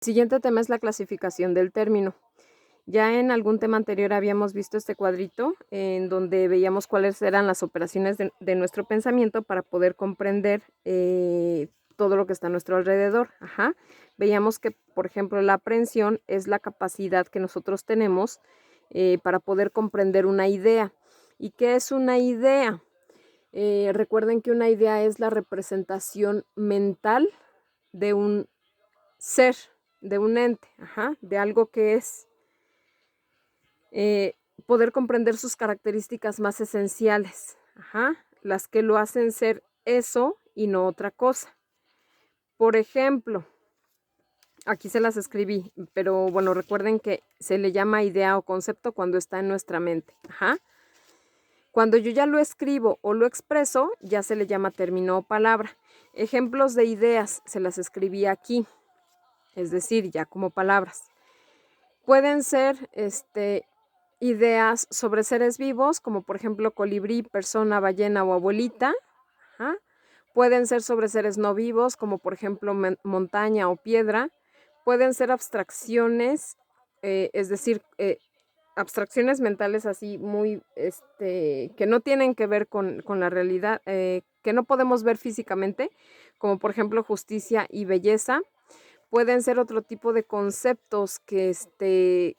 Siguiente tema es la clasificación del término. Ya en algún tema anterior habíamos visto este cuadrito en donde veíamos cuáles eran las operaciones de nuestro pensamiento para poder comprender todo lo que está a nuestro alrededor. Veíamos que, por ejemplo, la aprehensión es la capacidad que nosotros tenemos para poder comprender una idea. ¿Y qué es una idea? Recuerden que una idea es la representación mental de un ser, de un ente, de algo que es. Poder comprender sus características más esenciales, las que lo hacen ser eso y no otra cosa. Por ejemplo, aquí se las escribí, pero bueno, recuerden que se le llama idea o concepto cuando está en nuestra mente. Cuando yo ya lo escribo o lo expreso, ya se le llama término o palabra. Ejemplos de ideas se las escribí aquí, es decir, ya como palabras. Pueden ser ideas sobre seres vivos, como por ejemplo colibrí, persona, ballena o abuelita. Pueden ser sobre seres no vivos, como por ejemplo montaña o piedra. Pueden ser abstracciones, es decir, abstracciones mentales así muy, que no tienen que ver con la realidad, que no podemos ver físicamente, como por ejemplo justicia y belleza. Pueden ser otro tipo de conceptos que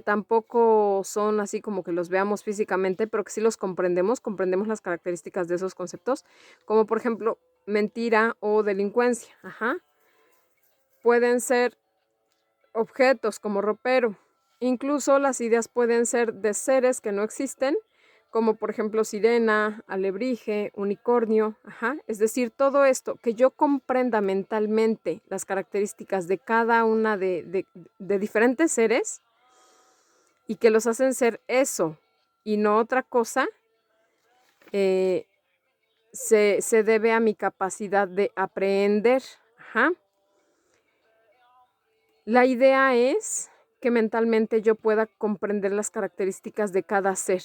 tampoco son así como que los veamos físicamente, pero que sí los comprendemos las características de esos conceptos, como por ejemplo mentira o delincuencia. Pueden ser objetos como ropero. Incluso las ideas pueden ser de seres que no existen, como por ejemplo sirena, alebrije, unicornio. Es decir, todo esto, que yo comprenda mentalmente las características de cada una de diferentes seres y que los hacen ser eso y no otra cosa, se debe a mi capacidad de aprehender. La idea es que mentalmente yo pueda comprender las características de cada ser,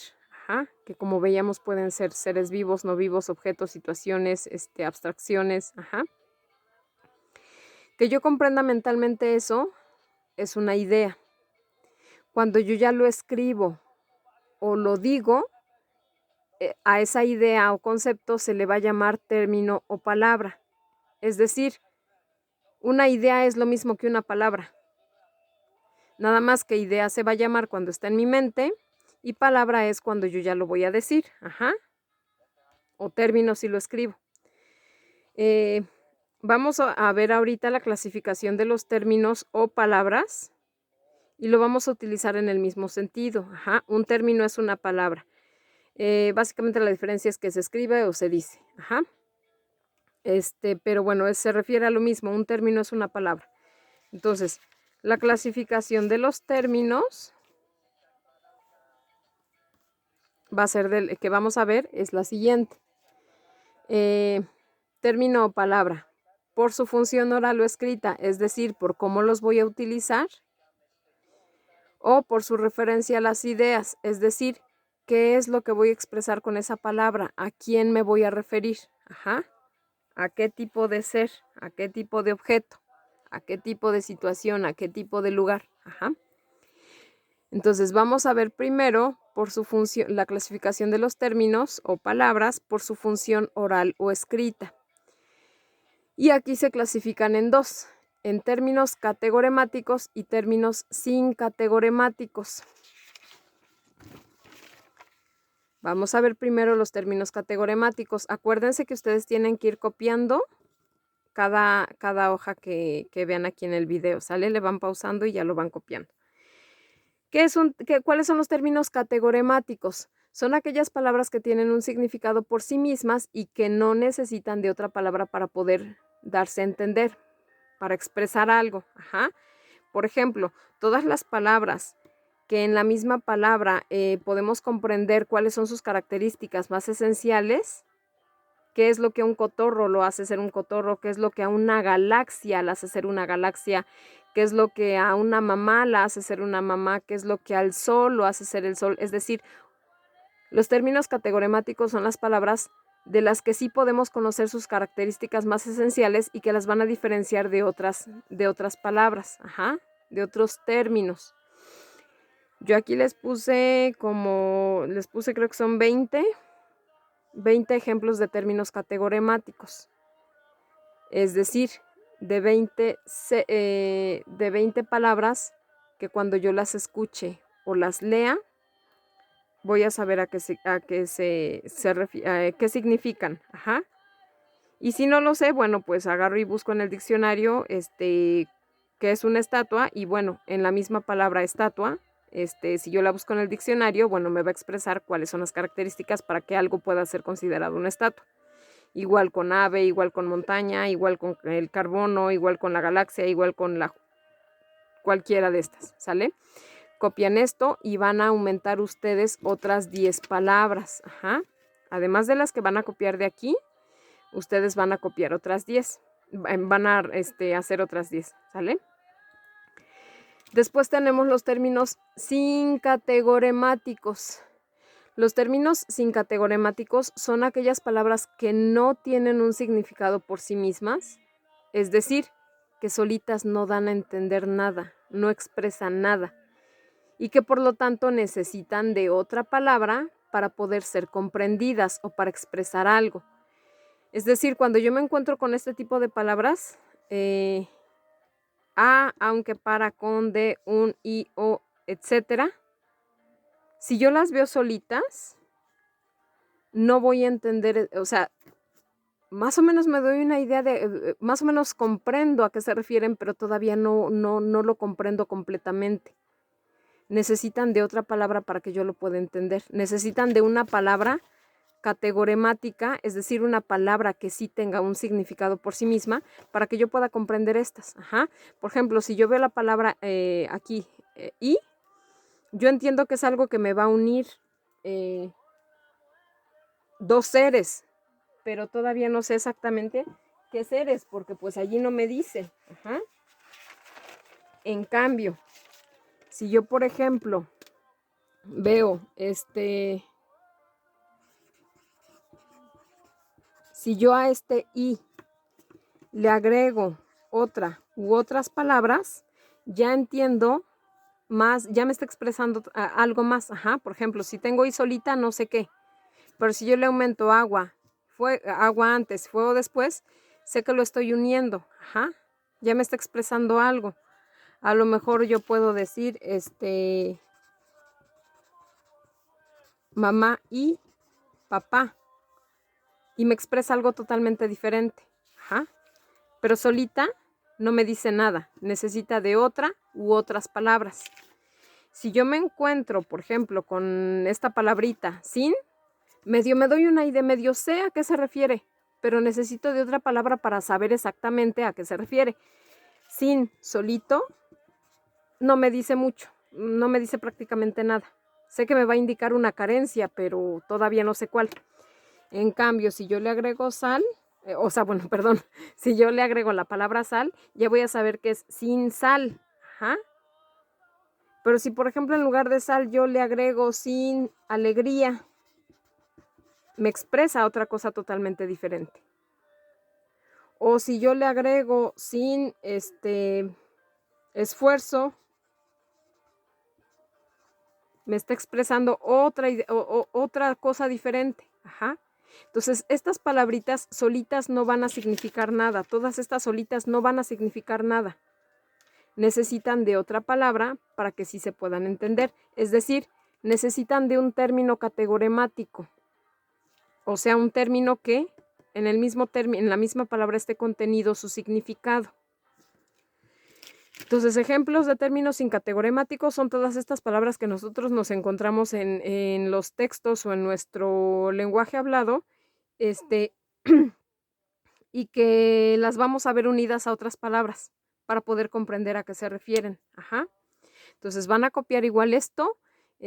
que como veíamos pueden ser seres vivos, no vivos, objetos, situaciones, abstracciones. Que yo comprenda mentalmente eso es una idea. Cuando yo ya lo escribo o lo digo, a esa idea o concepto se le va a llamar término o palabra. Es decir, una idea es lo mismo que una palabra. Nada más que idea se va a llamar cuando está en mi mente y palabra es cuando yo ya lo voy a decir. O término si lo escribo. Vamos a ver ahorita la clasificación de los términos o palabras y lo vamos a utilizar en el mismo sentido. Un término es una palabra. Básicamente la diferencia es que se escribe o se dice. Pero bueno, se refiere a lo mismo. Un término es una palabra. Entonces, la clasificación de los términos va a ser del que vamos a ver es la siguiente. Término o palabra. Por su función oral o escrita, es decir, por cómo los voy a utilizar, o por su referencia a las ideas, es decir, qué es lo que voy a expresar con esa palabra, a quién me voy a referir, a qué tipo de ser, a qué tipo de objeto, a qué tipo de situación, a qué tipo de lugar. Entonces vamos a ver primero por su función, la clasificación de los términos o palabras por su función oral o escrita. Y aquí se clasifican en dos, en términos categoremáticos y términos sin categoremáticos. Vamos a ver primero los términos categoremáticos. Acuérdense que ustedes tienen que ir copiando cada hoja que vean aquí en el video, ¿sale? Le van pausando y ya lo van copiando. ¿Cuáles son los términos categoremáticos? Son aquellas palabras que tienen un significado por sí mismas y que no necesitan de otra palabra para poder darse a entender, para expresar algo. Por ejemplo, todas las palabras que en la misma palabra podemos comprender cuáles son sus características más esenciales, qué es lo que a un cotorro lo hace ser un cotorro, qué es lo que a una galaxia la hace ser una galaxia, qué es lo que a una mamá la hace ser una mamá, qué es lo que al sol lo hace ser el sol. Es decir, los términos categoremáticos son las palabras de las que sí podemos conocer sus características más esenciales y que las van a diferenciar de otras palabras, de otros términos. Yo aquí les puse creo que son 20 ejemplos de términos categoremáticos. Es decir, de 20 palabras que cuando yo las escuche o las lea, voy a saber a qué significan. Y si no lo sé, bueno, pues agarro y busco en el diccionario qué es una estatua, y bueno, en la misma palabra estatua, si yo la busco en el diccionario, bueno, me va a expresar cuáles son las características para que algo pueda ser considerado una estatua. Igual con ave, igual con montaña, igual con el carbono, igual con la galaxia, igual con cualquiera de estas, ¿sale? Copian esto y van a aumentar ustedes otras 10 palabras. Además de las que van a copiar de aquí, ustedes van a copiar otras 10. Van a hacer otras 10, ¿sale? Después tenemos los términos sincategoremáticos. Los términos sincategoremáticos son aquellas palabras que no tienen un significado por sí mismas, es decir, que solitas no dan a entender nada, no expresan nada, y que por lo tanto necesitan de otra palabra para poder ser comprendidas o para expresar algo. Es decir, cuando yo me encuentro con este tipo de palabras, a, aunque, para, con, de, un, y, o, etcétera, si yo las veo solitas, no voy a entender, o sea, más o menos me doy una idea de, más o menos comprendo a qué se refieren, pero todavía no lo comprendo completamente. Necesitan de otra palabra para que yo lo pueda entender. Necesitan de una palabra categoremática, es decir, una palabra que sí tenga un significado por sí misma, para que yo pueda comprender estas. Por ejemplo, si yo veo la palabra aquí, y, yo entiendo que es algo que me va a unir dos seres, pero todavía no sé exactamente qué seres, porque pues allí no me dice. En cambio, si yo, por ejemplo, veo si yo a y le agrego otra u otras palabras, ya entiendo más, ya me está expresando algo más. Por ejemplo, si tengo y solita, no sé qué, pero si yo le aumento agua, agua antes, fuego después, sé que lo estoy uniendo. Ya me está expresando algo. A lo mejor yo puedo decir mamá y papá, y me expresa algo totalmente diferente. Pero solita no me dice nada, necesita de otra u otras palabras. Si yo me encuentro, por ejemplo, con esta palabrita sin, medio me doy una idea, medio sé a qué se refiere, pero necesito de otra palabra para saber exactamente a qué se refiere. Sin, solito, no me dice mucho, no me dice prácticamente nada. Sé que me va a indicar una carencia, pero todavía no sé cuál. En cambio, si yo le agrego sal, perdón, si yo le agrego la palabra sal, ya voy a saber que es sin sal. Pero si, por ejemplo, en lugar de sal yo le agrego sin alegría, me expresa otra cosa totalmente diferente. O si yo le agrego sin esfuerzo, me está expresando otra cosa diferente. Entonces, estas palabritas solitas no van a significar nada. Todas estas solitas no van a significar nada. Necesitan de otra palabra para que sí se puedan entender. Es decir, necesitan de un término categoremático. O sea, un término que en la misma palabra esté contenido su significado. Entonces, ejemplos de términos sincategoremáticos son todas estas palabras que nosotros nos encontramos en los textos o en nuestro lenguaje hablado, y que las vamos a ver unidas a otras palabras para poder comprender a qué se refieren. Entonces, van a copiar igual esto, ¿a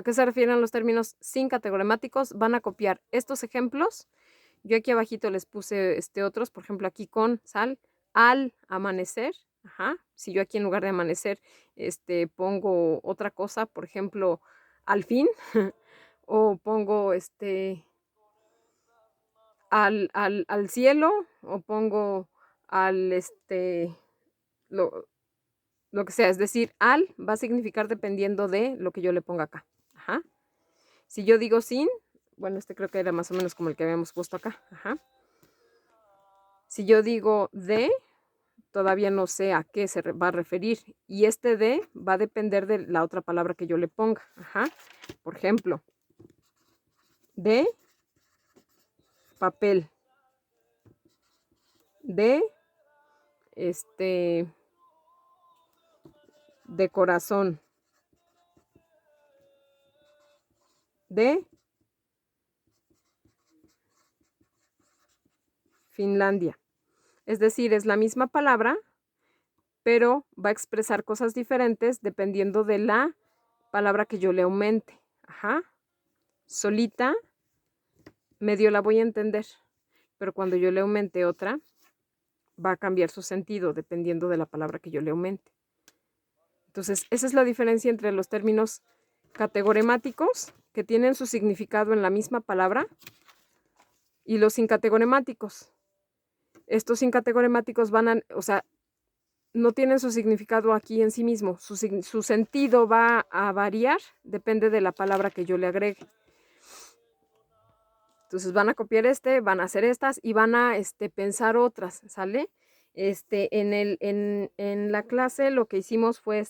qué se refieren los términos sincategoremáticos? Van a copiar estos ejemplos. Yo aquí abajito les puse otros, por ejemplo, aquí con sal, al amanecer. Si yo aquí en lugar de amanecer pongo otra cosa, por ejemplo, al fin, o pongo al cielo, o pongo al lo, lo que sea. Es decir, al va a significar dependiendo de lo que yo le ponga acá. Ajá. Si yo digo sin, bueno, creo que era más o menos como el que habíamos puesto acá. Ajá. Si yo digo de, todavía no sé a qué se va a referir. Y este de va a depender de la otra palabra que yo le ponga. Ajá. Por ejemplo, de papel. De de corazón. De Finlandia. Es decir, es la misma palabra, pero va a expresar cosas diferentes dependiendo de la palabra que yo le aumente. Ajá. Solita, medio la voy a entender, pero cuando yo le aumente otra, va a cambiar su sentido dependiendo de la palabra que yo le aumente. Entonces, esa es la diferencia entre los términos categoremáticos, que tienen su significado en la misma palabra, y los incategoremáticos. Estos incategoremáticos no tienen su significado aquí en sí mismo. Su sentido va a variar, depende de la palabra que yo le agregue. Entonces van a copiar van a hacer estas y van a pensar otras, ¿sale? En la clase lo que hicimos fue,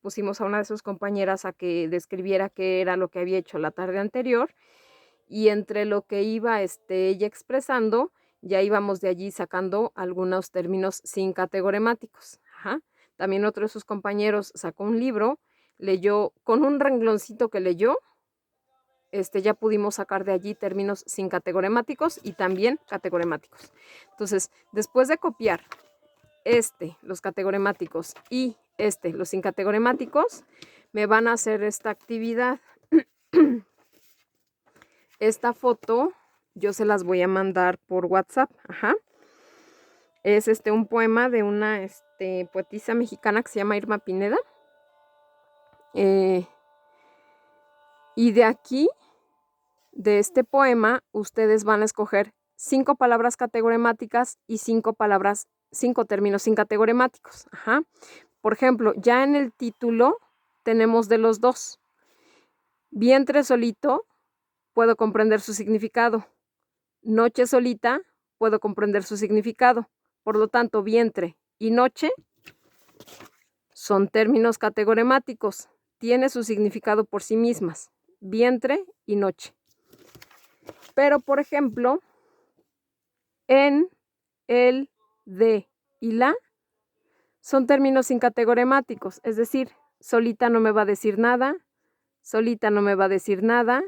pusimos a una de sus compañeras a que describiera qué era lo que había hecho la tarde anterior, y entre lo que iba ella expresando, ya íbamos de allí sacando algunos términos sin categoremáticos. Ajá. También otro de sus compañeros sacó un libro, leyó, con un rengloncito que leyó, ya pudimos sacar de allí términos sin categoremáticos y también categoremáticos. Entonces, después de copiar los categoremáticos y los sin categoremáticos, me van a hacer esta actividad. Esta foto yo se las voy a mandar por WhatsApp. Ajá. Es un poema de una poetisa mexicana que se llama Irma Pineda. Y de aquí, de este poema, ustedes van a escoger 5 palabras categoremáticas y 5 términos sin categoremáticos. Ajá. Por ejemplo, ya en el título tenemos de los dos. Vientre solito, puedo comprender su significado. Noche solita, puedo comprender su significado. Por lo tanto, vientre y noche son términos categoremáticos. Tiene su significado por sí mismas. Vientre y noche. Pero, por ejemplo, en, el, de y la son términos sin categoremáticos. Es decir, solita no me va a decir nada, solita no me va a decir nada,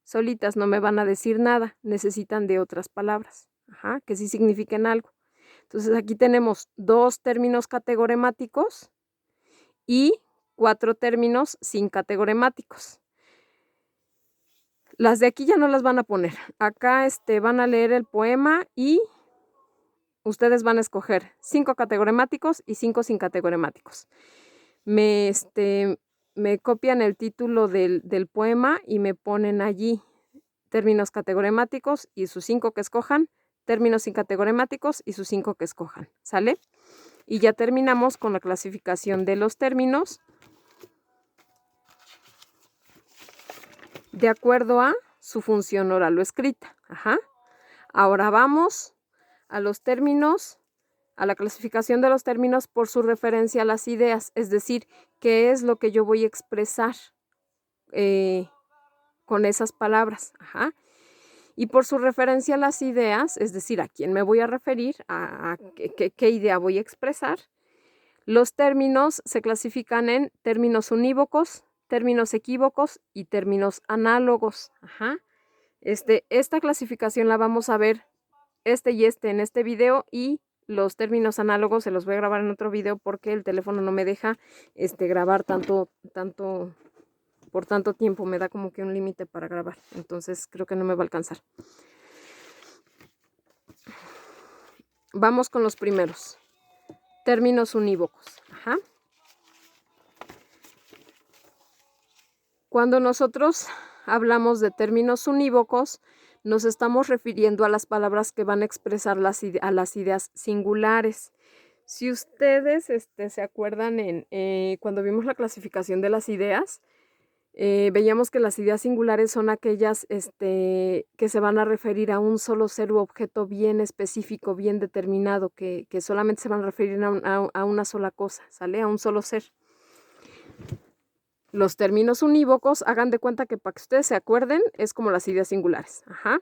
solitas no me van a decir nada. Necesitan de otras palabras, ajá, que sí signifiquen algo. Entonces, aquí tenemos 2 términos categoremáticos y 4 términos sin categoremáticos. Las de aquí ya no las van a poner. Acá van a leer el poema y ustedes van a escoger 5 categoremáticos y 5 sin categoremáticos. Me copian el título del poema y me ponen allí términos categoremáticos y sus 5 que escojan, términos sin categoremáticos y sus 5 que escojan, ¿sale? Y ya terminamos con la clasificación de los términos de acuerdo a su función oral o escrita. Ajá. Ahora vamos a los términos, a la clasificación de los términos por su referencia a las ideas, es decir, qué es lo que yo voy a expresar con esas palabras. Ajá. Y por su referencia a las ideas, es decir, a quién me voy a referir, a qué idea voy a expresar, los términos se clasifican en términos unívocos, términos equívocos y términos análogos. Ajá. Esta clasificación la vamos a ver y en este video, y los términos análogos se los voy a grabar en otro video porque el teléfono no me deja grabar por tanto tiempo, me da como que un límite para grabar, entonces creo que no me va a alcanzar. Vamos con los primeros. Términos unívocos. Ajá. Cuando nosotros hablamos de términos unívocos, nos estamos refiriendo a las palabras que van a expresar a las ideas singulares. Si ustedes se acuerdan cuando vimos la clasificación de las ideas, veíamos que las ideas singulares son aquellas que se van a referir a un solo ser u objeto bien específico, bien determinado, que solamente se van a referir a una sola cosa, ¿sale? A un solo ser. Los términos unívocos, hagan de cuenta que para que ustedes se acuerden, es como las ideas singulares. Ajá.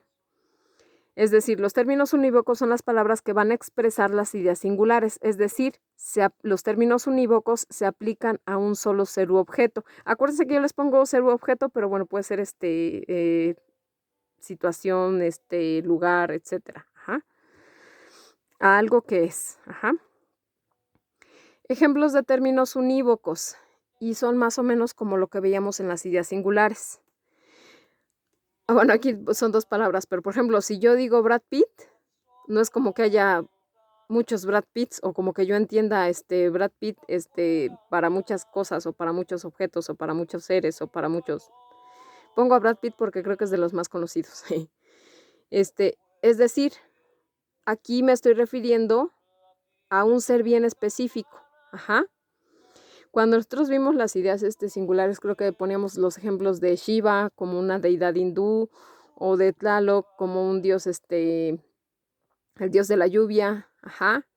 Es decir, los términos unívocos son las palabras que van a expresar las ideas singulares. Es decir, los términos unívocos se aplican a un solo ser u objeto. Acuérdense que yo les pongo ser u objeto, pero bueno, puede ser situación, lugar, etcétera. Ajá. A algo que es. Ajá. Ejemplos de términos unívocos. Y son más o menos como lo que veíamos en las ideas singulares. Bueno, aquí son dos palabras, pero por ejemplo, si yo digo Brad Pitt, no es como que haya muchos Brad Pitts o como que yo entienda Brad Pitt para muchas cosas o para muchos objetos o para muchos seres o para muchos. Pongo a Brad Pitt porque creo que es de los más conocidos. Es decir, aquí me estoy refiriendo a un ser bien específico. Ajá. Cuando nosotros vimos las ideas singulares, creo que poníamos los ejemplos de Shiva como una deidad hindú o de Tlaloc como un dios, el dios de la lluvia, ajá.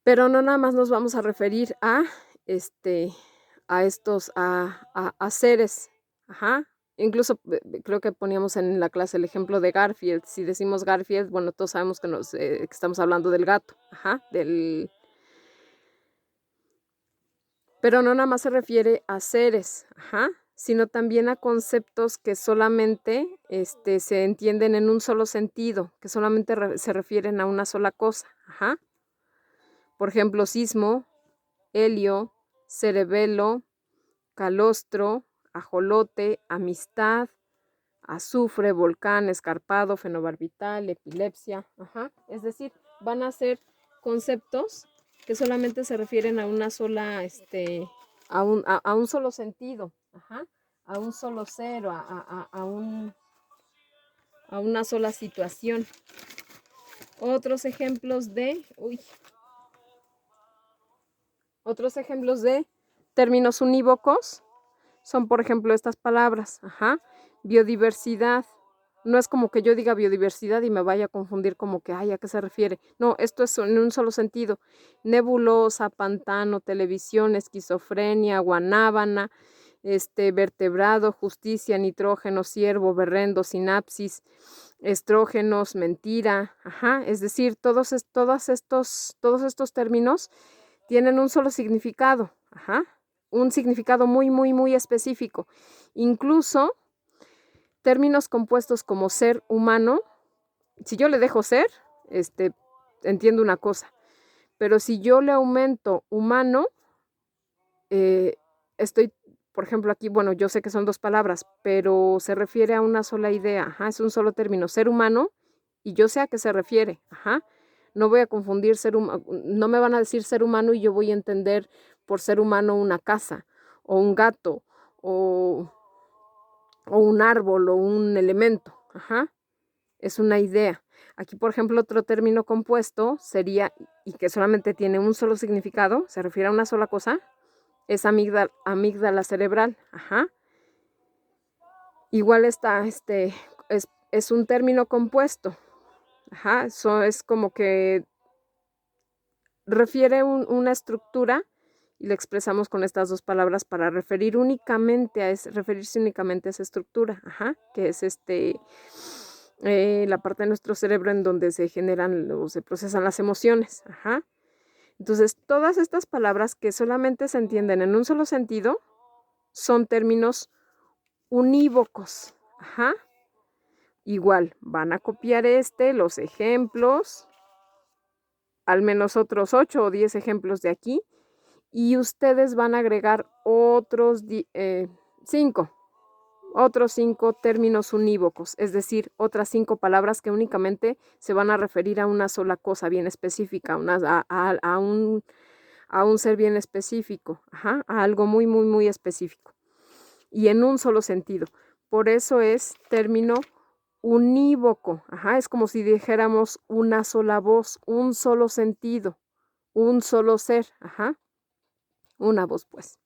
Pero no nada más nos vamos a referir a estos, a seres, ajá. Incluso creo que poníamos en la clase el ejemplo de Garfield. Si decimos Garfield, bueno, todos sabemos que que estamos hablando del gato, ajá, Pero no nada más se refiere a seres, ajá, sino también a conceptos que solamente se entienden en un solo sentido, que solamente se refieren a una sola cosa, ajá. Por ejemplo, sismo, helio, cerebelo, calostro, ajolote, amistad, azufre, volcán, escarpado, fenobarbital, epilepsia, ajá. Es decir, van a ser conceptos que solamente se refieren a una sola, a un solo sentido, ajá, a un solo ser, a una sola situación. Otros ejemplos de términos unívocos son, por ejemplo, estas palabras, ajá, biodiversidad. No es como que yo diga biodiversidad y me vaya a confundir como que, ay, ¿a qué se refiere? No, esto es en un solo sentido. Nebulosa, pantano, televisión, esquizofrenia, guanábana, vertebrado, justicia, nitrógeno, ciervo, berrendo, sinapsis, estrógenos, mentira, ajá. Es decir, todos estos términos tienen un solo significado, ajá. Un significado muy, muy, muy específico. Incluso términos compuestos como ser humano, si yo le dejo ser, entiendo una cosa, pero si yo le aumento humano, estoy, por ejemplo, aquí, bueno, yo sé que son dos palabras, pero se refiere a una sola idea, ajá, es un solo término, ser humano, y yo sé a qué se refiere, ajá. No voy a confundir ser humano, no me van a decir ser humano y yo voy a entender por ser humano una casa, o un gato, o un árbol, o un elemento, ajá. Es una idea. Aquí, por ejemplo, otro término compuesto sería, y que solamente tiene un solo significado, se refiere a una sola cosa, es amígdala cerebral, ajá. Igual está, es un término compuesto, ajá, eso es como que refiere una estructura y lo expresamos con estas dos palabras para referirse únicamente a esa estructura, ajá, que es la parte de nuestro cerebro en donde se generan o se procesan las emociones, ajá. Entonces, todas estas palabras que solamente se entienden en un solo sentido son términos unívocos, ajá. Igual, van a copiar los ejemplos, al menos otros 8 o 10 ejemplos de aquí, y ustedes van a agregar otros 5 términos unívocos, es decir, otras 5 palabras que únicamente se van a referir a una sola cosa bien específica, a un ser bien específico, ajá, a algo muy, muy, muy específico. y en un solo sentido. Por eso es término unívoco. Ajá, es como si dijéramos una sola voz, un solo sentido, un solo ser. Ajá, una voz, pues.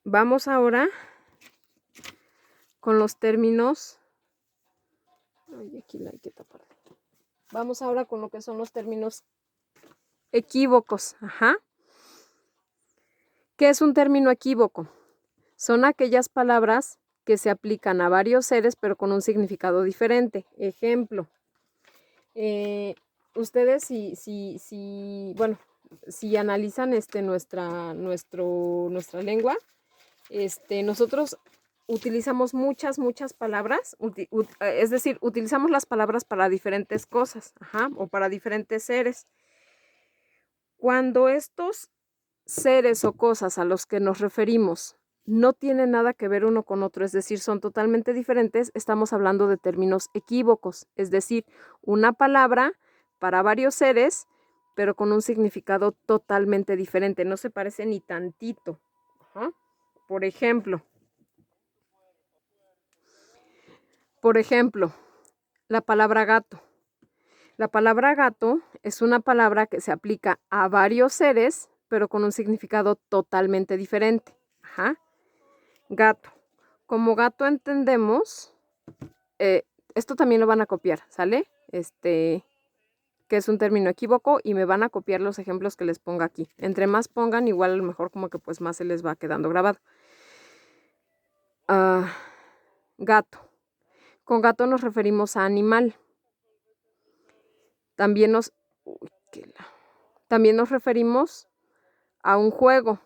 Vamos ahora con los términos. Ay, aquí la hay que tapar. Vamos ahora con lo que son los términos equívocos. Ajá. ¿Qué es un término equívoco? Son aquellas palabras que se aplican a varios seres, pero con un significado diferente. Ejemplo, ustedes bueno, si analizan nuestra lengua, nosotros utilizamos muchas palabras, es decir, utilizamos las palabras para diferentes cosas, ajá, o para diferentes seres. Cuando estos seres o cosas a los que nos referimos no tienen nada que ver uno con otro, es decir, son totalmente diferentes, estamos hablando de términos equívocos, es decir, una palabra para varios seres, pero con un significado totalmente diferente, no se parece ni tantito. Ajá. Por ejemplo, la palabra gato. La palabra gato es una palabra que se aplica a varios seres, pero con un significado totalmente diferente. Ajá. Gato. Como gato entendemos, esto también lo van a copiar, ¿sale? Que es un término equívoco y me van a copiar los ejemplos que les ponga aquí. Entre más pongan, igual a lo mejor como que pues más se les va quedando grabado. Gato. Con gato nos referimos a animal. También nos referimos a un juego.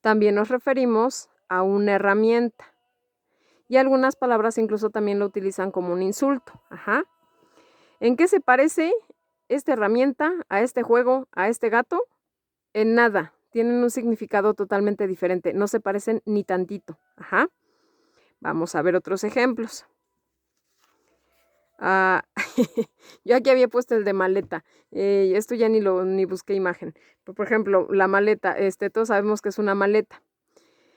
También nos referimos a una herramienta. Y algunas palabras incluso también lo utilizan como un insulto. Ajá. ¿En qué se parece esta herramienta a este juego, a este gato? En nada. Tienen un significado totalmente diferente. No se parecen ni tantito. Ajá. Vamos a ver otros ejemplos. Yo aquí había puesto el de maleta. Esto ya ni busqué imagen. Pero, por ejemplo, la maleta. Todos sabemos que es una maleta.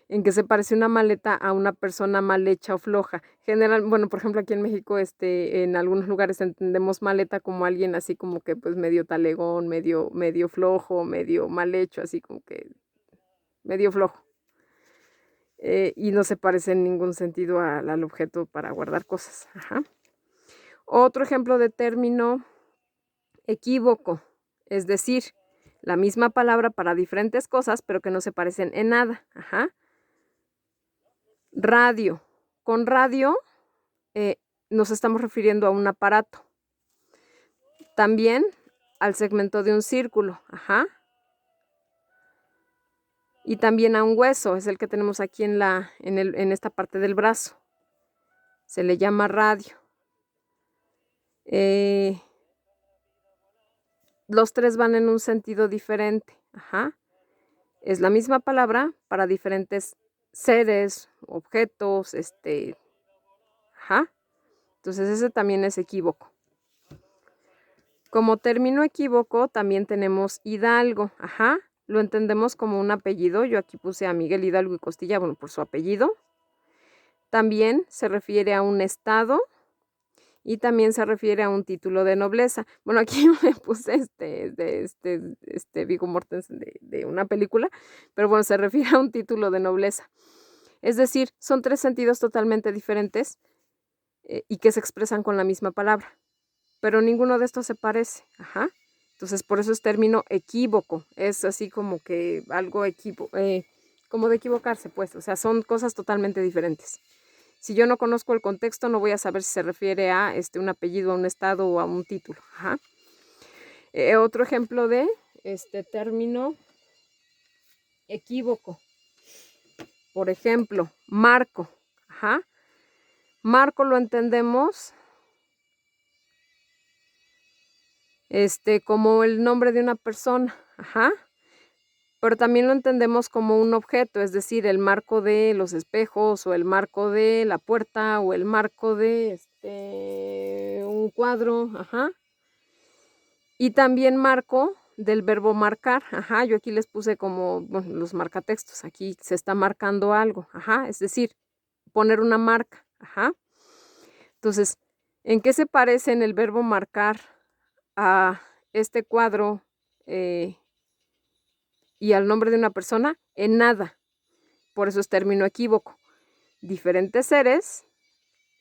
¿En qué se parece una maleta a una persona mal hecha o floja? Bueno, por ejemplo, aquí en México, en algunos lugares entendemos maleta como alguien así como que pues medio talegón, medio flojo, medio mal hecho, así como que medio flojo. Y no se parece en ningún sentido al objeto para guardar cosas. Ajá. Otro ejemplo de término equívoco, es decir, la misma palabra para diferentes cosas, pero que no se parecen en nada. Ajá. Radio. Con radio nos estamos refiriendo a un aparato. También al segmento de un círculo. Ajá. Y también a un hueso, es el que tenemos aquí en esta parte del brazo. Se le llama radio. Los tres van en un sentido diferente. Ajá. Es la misma palabra para diferentes seres, objetos, ajá. Entonces ese también es equívoco. Como término equívoco también tenemos Hidalgo. Ajá. Lo entendemos como un apellido. Yo aquí puse a Miguel Hidalgo y Costilla, bueno, por su apellido. También se refiere a un estado y también se refiere a un título de nobleza. Bueno, aquí yo me puse Viggo Mortensen de una película, pero bueno, se refiere a un título de nobleza. Es decir, son tres sentidos totalmente diferentes y que se expresan con la misma palabra, pero ninguno de estos se parece. Ajá. Entonces, por eso es término equívoco. Es así como que algo como de equivocarse, pues. O sea, son cosas totalmente diferentes. Si yo no conozco el contexto, no voy a saber si se refiere a un apellido, a un estado o a un título. Ajá. Otro ejemplo de término equívoco. Por ejemplo, marco. Ajá. Marco lo entendemos como el nombre de una persona. Ajá. Pero también lo entendemos como un objeto, es decir, el marco de los espejos o el marco de la puerta o el marco de un cuadro. Ajá. Y también marco del verbo marcar. Ajá, yo aquí les puse como, bueno, los marcatextos. Aquí se está marcando algo. Ajá, es decir, poner una marca. Ajá. Entonces, ¿en qué se parece en el verbo marcar a este cuadro y al nombre de una persona? En nada. Por eso es término equívoco. Diferentes seres,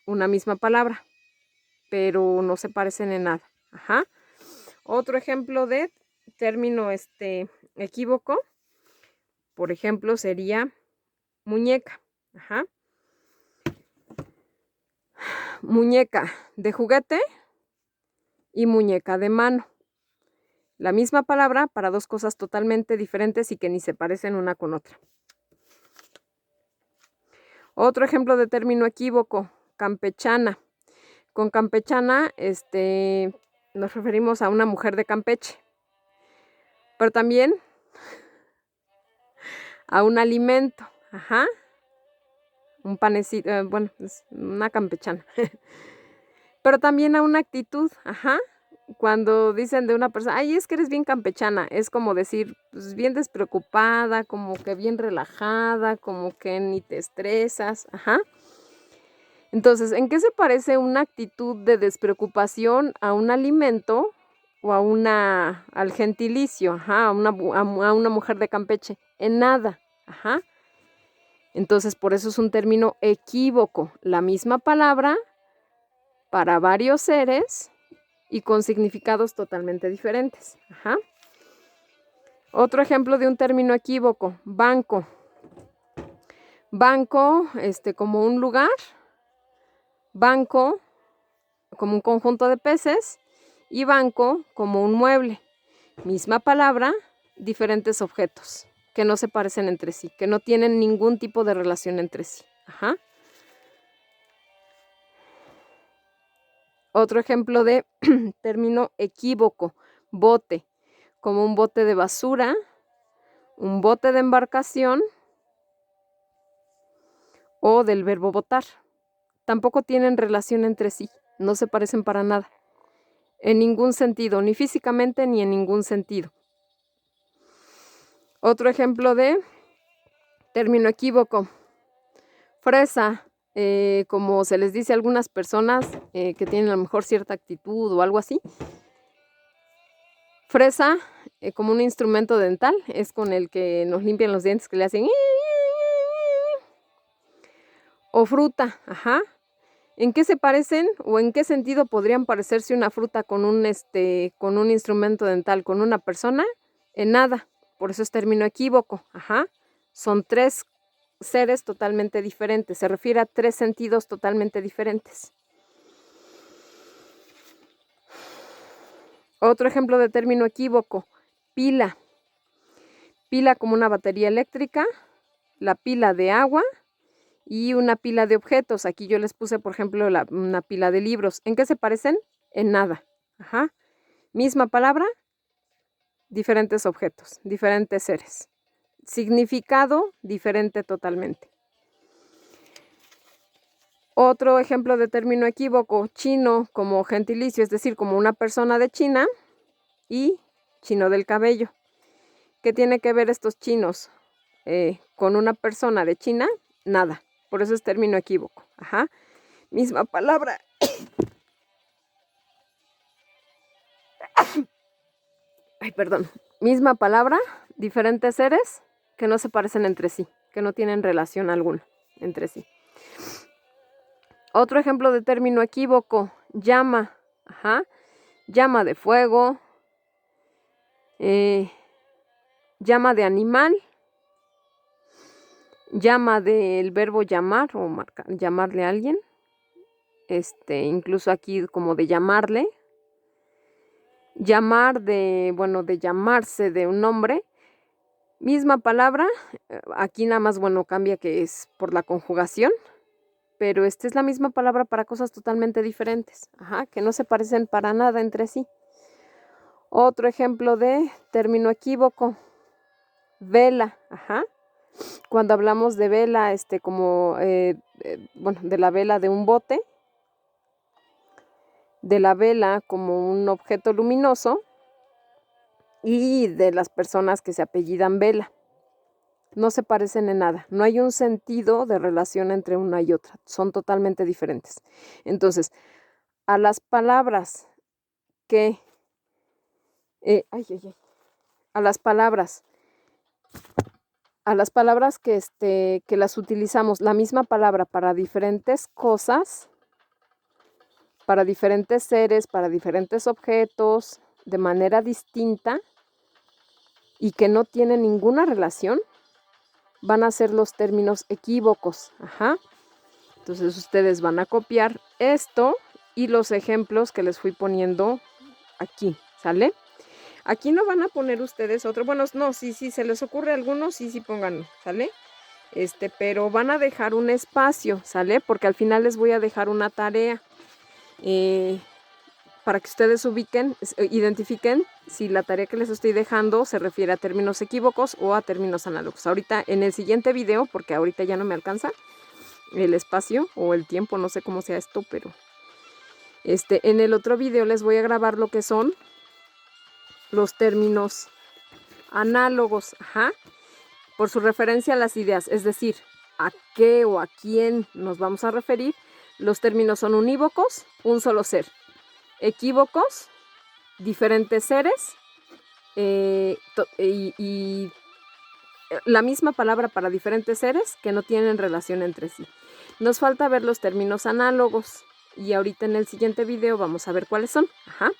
una misma palabra, pero no se parecen en nada. Ajá. Otro ejemplo de término equívoco, por ejemplo, sería muñeca. Ajá. Muñeca de juguete y muñeca de mano. La misma palabra para dos cosas totalmente diferentes y que ni se parecen una con otra. Otro ejemplo de término equívoco, campechana. Con campechana, nos referimos a una mujer de Campeche, pero también a un alimento, ajá, un panecito, bueno, es una campechana, pero también a una actitud, ajá. Cuando dicen de una persona, ay, es que eres bien campechana, es como decir, pues bien despreocupada, como que bien relajada, como que ni te estresas, ajá. Entonces, ¿en qué se parece una actitud de despreocupación a un alimento o al gentilicio, ajá, a una mujer de Campeche? En nada, ajá. Entonces, por eso es un término equívoco, la misma palabra para varios seres y con significados totalmente diferentes. Ajá. Otro ejemplo de un término equívoco, banco. Banco, como un lugar, banco como un conjunto de peces y banco como un mueble. Misma palabra, diferentes objetos que no se parecen entre sí, que no tienen ningún tipo de relación entre sí. Ajá. Otro ejemplo de término equívoco, bote, como un bote de basura, un bote de embarcación o del verbo botar. Tampoco tienen relación entre sí, no se parecen para nada, en ningún sentido, ni físicamente ni en ningún sentido. Otro ejemplo de término equívoco, fresa, como se les dice a algunas personas que tienen a lo mejor cierta actitud o algo así. Fresa, como un instrumento dental, es con el que nos limpian los dientes, que le hacen. O fruta, ajá. ¿En qué se parecen o en qué sentido podrían parecerse una fruta con un instrumento dental, con una persona? En nada, por eso es término equívoco, ajá. Son tres seres totalmente diferentes, se refiere a tres sentidos totalmente diferentes. Otro ejemplo de término equívoco, pila. Pila como una batería eléctrica, la pila de agua y una pila de objetos. Aquí yo les puse, por ejemplo, una pila de libros. ¿En qué se parecen? En nada. Ajá. Misma palabra, diferentes objetos, diferentes seres. Significado diferente totalmente. Otro ejemplo de término equívoco, chino como gentilicio, es decir, como una persona de China y chino del cabello. ¿Qué tiene que ver estos chinos con una persona de China? Nada. Por eso es término equívoco. Ajá. Misma palabra. Ay, perdón. Misma palabra, diferentes seres que no se parecen entre sí, que no tienen relación alguna entre sí. Otro ejemplo de término equívoco, llama. Ajá. Llama de fuego, llama de animal, llama del verbo llamar o llamarle a alguien. Incluso aquí como de llamarle. Llamar de llamarse de un nombre. Misma palabra, aquí nada más, cambia que es por la conjugación, pero esta es la misma palabra para cosas totalmente diferentes, ajá, que no se parecen para nada entre sí. Otro ejemplo de término equívoco, vela, ajá. Cuando hablamos de vela, de la vela de un bote, de la vela como un objeto luminoso, y de las personas que se apellidan Vela. No se parecen en nada, no hay un sentido de relación entre una y otra, son totalmente diferentes. Entonces, a las palabras que, a las palabras que las utilizamos, la misma palabra para diferentes cosas, para diferentes seres, para diferentes objetos, de manera distinta y que no tienen ninguna relación, van a ser los términos equívocos. Ajá. Entonces ustedes van a copiar esto y los ejemplos que les fui poniendo aquí, ¿sale? Aquí no van a poner ustedes otro, bueno, no, si se les ocurre alguno, sí pónganlo, ¿sale? Pero van a dejar un espacio, ¿sale? Porque al final les voy a dejar una tarea para que ustedes ubiquen, identifiquen si la tarea que les estoy dejando se refiere a términos equívocos o a términos análogos. Ahorita en el siguiente video, porque ahorita ya no me alcanza el espacio o el tiempo, no sé cómo sea esto, pero en el otro video les voy a grabar lo que son los términos análogos, ajá, por su referencia a las ideas, es decir, a qué o a quién nos vamos a referir. Los términos son unívocos, un solo ser; equívocos, diferentes seres, y la misma palabra para diferentes seres que no tienen relación entre sí. Nos falta ver los términos análogos y ahorita en el siguiente video vamos a ver cuáles son. Ajá.